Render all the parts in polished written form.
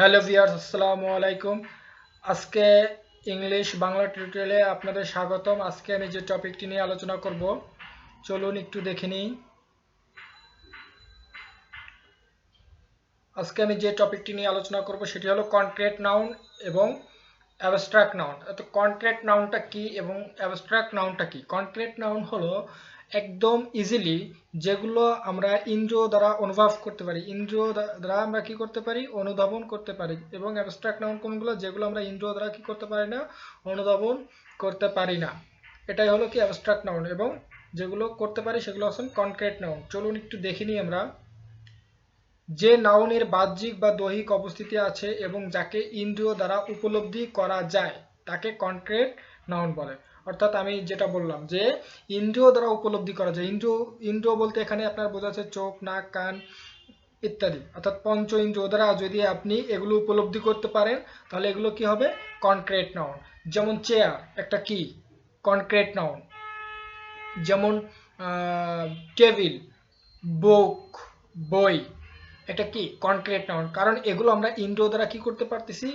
Hello viewers, আসসালামু আলাইকুম। আজকে ইংলিশ বাংলা টিউটোরিয়ালে আপনাদের স্বাগতম। আজকে আমি যে টপিকটি নিয়ে আলোচনা করব, চলুন একটু দেখে নিই। আজকে আমি যে টপিকটি নিয়ে আলোচনা করব সেটি হলো কনক্রিট নাউন এবং অ্যাবস্ট্রাক্ট নাউন। তো কনক্রিট নাউনটা কি এবং অ্যাবস্ট্রাক্ট নাউনটা কি? কনক্রিট নাউন হলো একদম ইজিলি যেগুলো আমরা ইন্দ্রিয় দ্বারা অনুভব করতে পারি, ইন্দ্রিয় দ্বারা আমরা কি করতে পারি, অনুধাবন করতে পারি। এবং অ্যাবস্ট্রাক্ট নাউন কোনগুলো? যেগুলো আমরা ইন্দ্রিয় দ্বারা কি করতে পারি না, অনুধাবন করতে পারি না। এটাই হলো কি অ্যাবস্ট্রাক্ট নাউন। এবং যেগুলো করতে পারি সেগুলো হচ্ছে কনক্রিট নাউন। চলুন একটু দেখে নিই আমরা। যে নাউনের বাহ্যিক বা দৈহিক অবস্থিতি আছে এবং যাকে ইন্দ্রিয় দ্বারা উপলব্ধি করা যায় তাকে কনক্রিট নাউন বলে। অর্থাৎ আমি যেটা বললাম যে ইন্দ্রিয় দ্বারা উপলব্ধি করা যায়, ইন্দ্রিয় ইন্দ্রিয় বলতে এখানে আপনার বোঝাচ্ছে চোখ, নাক, কান ইত্যাদি। অর্থাৎ পঞ্চ ইন্দ্রিয় দ্বারা যদি আপনি এগুলো উপলব্ধি করতে পারেন তাহলে এগুলো কি হবে? Concrete noun. যেমন চেয়ার একটা কি? Concrete noun. যেমন টেবিল, বুক, বই, এটা কি? Concrete noun. কারণ এগুলো আমরা ইন্দ্রিয় দ্বারা কি করতে পারতেছি?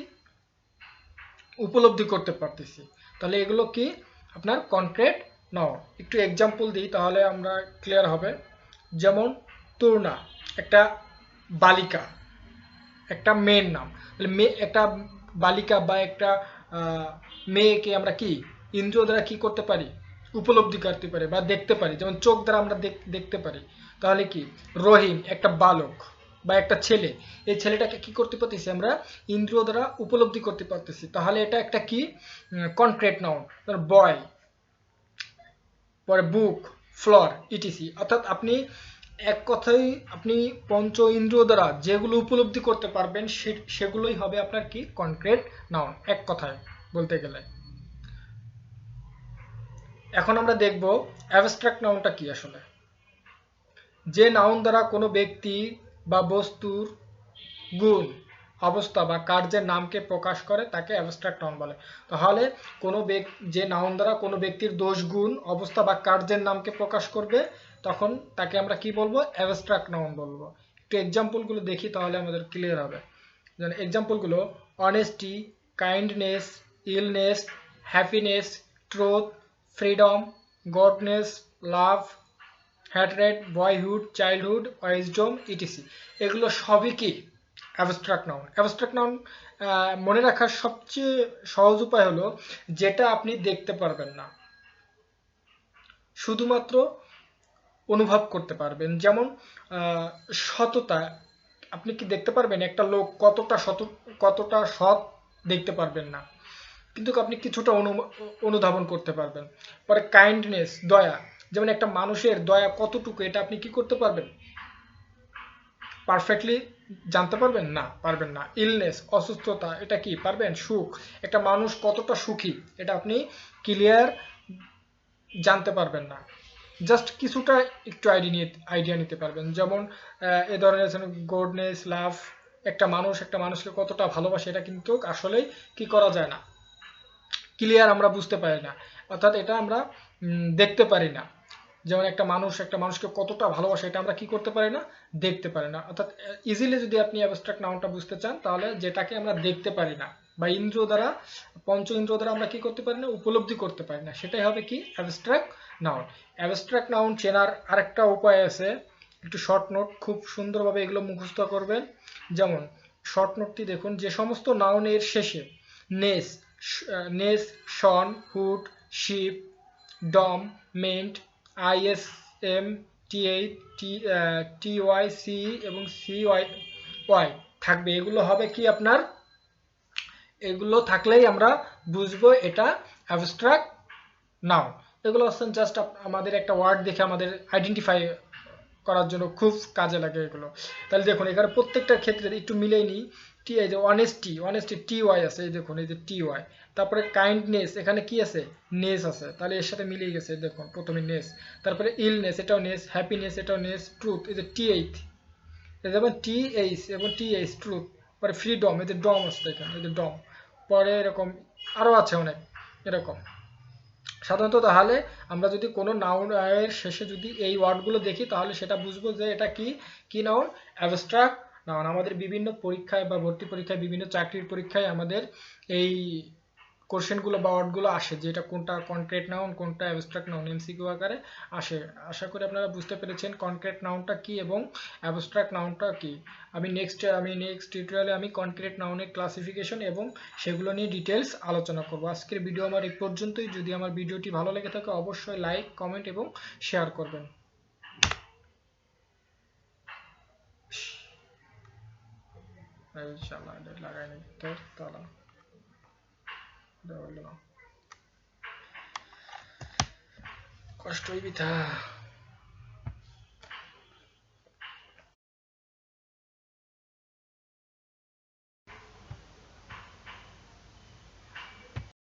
উপলব্ধি করতে পারতেছি। তাহলে এগুলো কি? আপনার কনক্রিট নাউন। একটু এক্সাম্পল দিই তাহলে আমরা ক্লিয়ার হবে। যেমন তরুণা একটা বালিকা, একটা মেয়ের নাম। তাহলে মেয়ে একটা বালিকা বা একটা মেয়েকে আমরা কি ইন্দ্রিয় দ্বারা কি করতে পারি? উপলব্ধি করতে পারি বা দেখতে পারি। যেমন চোখ দ্বারা আমরা দেখতে পারি। তাহলে কি? রহিম একটা বালক বা একটা ছেলে, এই ছেলেটাকে কি করতে পারতেছি আমরা? ইন্দ্রিয় দ্বারা উপলব্ধি করতে পারতেছি। তাহলে এটা একটা কি? Concrete noun. বয়, পরে বুক, ফ্লোর, ইটিসি। অর্থাৎ আপনি এক কথায় আপনি পঞ্চ ইন্দ্রিয় দ্বারা যেগুলো উপলব্ধি করতে পারবেন সেগুলোই হবে আপনার কি? কনক্রিট নাউন, এক কথায় বলতে গেলে। এখন আমরা দেখব অ্যাবস্ট্রাক্ট নাউনটা কি আসলে। যে নাউন দ্বারা কোনো ব্যক্তি বা বস্তুর গুণ, অবস্থা বা কার্যের নামকে প্রকাশ করে তাকে অ্যাবস্ট্রাক্ট নাউন বলে। তাহলে কোনো যে নাউন দ্বারা কোনো ব্যক্তির দোষ, গুণ, অবস্থা বা কার্যের নামকে প্রকাশ করবে তখন তাকে আমরা কি বলবো? অ্যাবস্ট্রাক্ট নাউন বলবো। একটু এক্সাম্পলগুলো দেখি তাহলে আমাদের ক্লিয়ার হবে। যেমন এক্সাম্পলগুলো: honesty, kindness, illness, happiness, truth, freedom, godness, love, hatred, boyhood, childhood, wisdom, etc. এগুলো সবই কি? Abstract noun. অ্যাবস্ট্রাক্ট নাউন মনে রাখার সবচেয়ে সহজ উপায় হলো যেটা আপনি দেখতে পারবেন না, শুধুমাত্র অনুভব করতে পারবেন। যেমন সততা, আপনি কি দেখতে পারবেন একটা লোক কতটা সৎ? দেখতে পারবেন না, কিন্তু আপনি কিছুটা অনুধাবন করতে পারবেন। পরে কাইন্ডনেস, দয়া, যেমন একটা মানুষের দয়া কতটুকু এটা আপনি কি করতে পারবেন? পারফেক্টলি জানতে পারবেন না, পারবেন না। ইলনেস, অসুস্থতা, এটা কি পারবেন? সুখ, একটা মানুষ কতটা সুখী এটা আপনি ক্লিয়ার জানতে পারবেন না, জাস্ট কিছুটা একটু আইডিয়া নিতে পারবেন। যেমন এ ধরনের গুডনেস, লাভ, একটা মানুষকে কতটা ভালোবাসে এটা কিন্তু আসলেই কি করা যায় না, ক্লিয়ার আমরা বুঝতে পারি না। অর্থাৎ এটা আমরা দেখতে পারি না। যেমন একটা মানুষকে কতটা ভালোবাসে এটা আমরা কি করতে পারি না? দেখতে পারি না। অর্থাৎ ইজিলি যদি আপনি অ্যাবস্ট্রাক্ট নাউনটা বুঝতে চান তাহলে যেটাকে আমরা দেখতে পারি না বা ইন্দ্রিয় দ্বারা, পঞ্চ ইন্দ্রিয় দ্বারা আমরা কি করতে পারি না? উপলব্ধি করতে পারি না, সেটাই হবে কি? Abstract noun. অ্যাবস্ট্রাক্ট নাউন চেনার আরেকটা উপায় আছে, একটু শর্ট নোট, খুব সুন্দরভাবে এগুলো মুখস্থ করবেন। যেমন শর্ট নোটটি দেখুন: যে সমস্ত নাউনের শেষে ness, ness, tion, hood, ship, dom, ment, ISM, TH, TY, C এবং সিওয়াই ওয়াই থাকবে, এগুলো হবে কি আপনার? এগুলো থাকলেই আমরা বুঝবো এটা অ্যাবস্ট্রাক্ট নাউন। এগুলো হচ্ছে জাস্ট আমাদের একটা ওয়ার্ড দেখে আমাদের আইডেন্টিফাই করার জন্য খুব কাজে লাগে এগুলো। তাহলে দেখুন এখানে প্রত্যেকটার ক্ষেত্রে একটু মিলেই নিই। এই যে অনেস্টি, অনেস্টি টি ওয়াই আছে, এই দেখুন এই যে টি ওয়াই। তারপরে কাইন্ডনেস, এখানে কি আছে? নেস আছে, তাহলে এর সাথে মিলেই গেছে, দেখুন প্রথমে নেস। তারপরে ইলনেস, এটাও নেস। হ্যাপিনেস, এটাও নেস। ট্রুথ, এই যে টি এইট, যেমন টি এইচ এবং টি এইচ, ট্রুথ। পরে ফ্রিডম, এই যে ডম আছে এখানে, এই যে ডম। পরে এরকম আরও আছে অনেক এরকম। সাধারণত তাহলে আমরা যদি কোনো নাউন এর শেষে যদি এই ওয়ার্ডগুলো দেখি তাহলে সেটা বুঝবো যে এটা কি কি নাউন? অ্যাবস্ট্রাক্ট না আমাদের বিভিন্ন পরীক্ষায় বা ভর্তি পরীক্ষায় বিভিন্ন চাকরির পরীক্ষায় আমাদের এই কোশ্চেনগুলো বা ওয়ার্ডগুলো আসে, যেটা কোনটা কনক্রিট নাউন কোনটা অ্যাবস্ট্রাক্ট নাউন, এমসিকিউ আকারে আসে। আশা করি আপনারা বুঝতে পেরেছেন কনক্রিট নাউনটা কি এবং অ্যাবস্ট্রাক্ট নাউনটা কি। আমি নেক্সট টিউটোরিয়ালে আমি কনক্রিট নাউনের ক্লাসিফিকেশন এবং সেগুলো নিয়ে ডিটেলস আলোচনা করব। আজকের ভিডিও আমার এই পর্যন্তই। যদি আমার ভিডিওটি ভালো লেগে থাকে অবশ্যই লাইক, কমেন্ট এবং শেয়ার করবেন। ইনশাআল্লাহ লাগাই নাই তো তালা কষ্ট হইবি তা।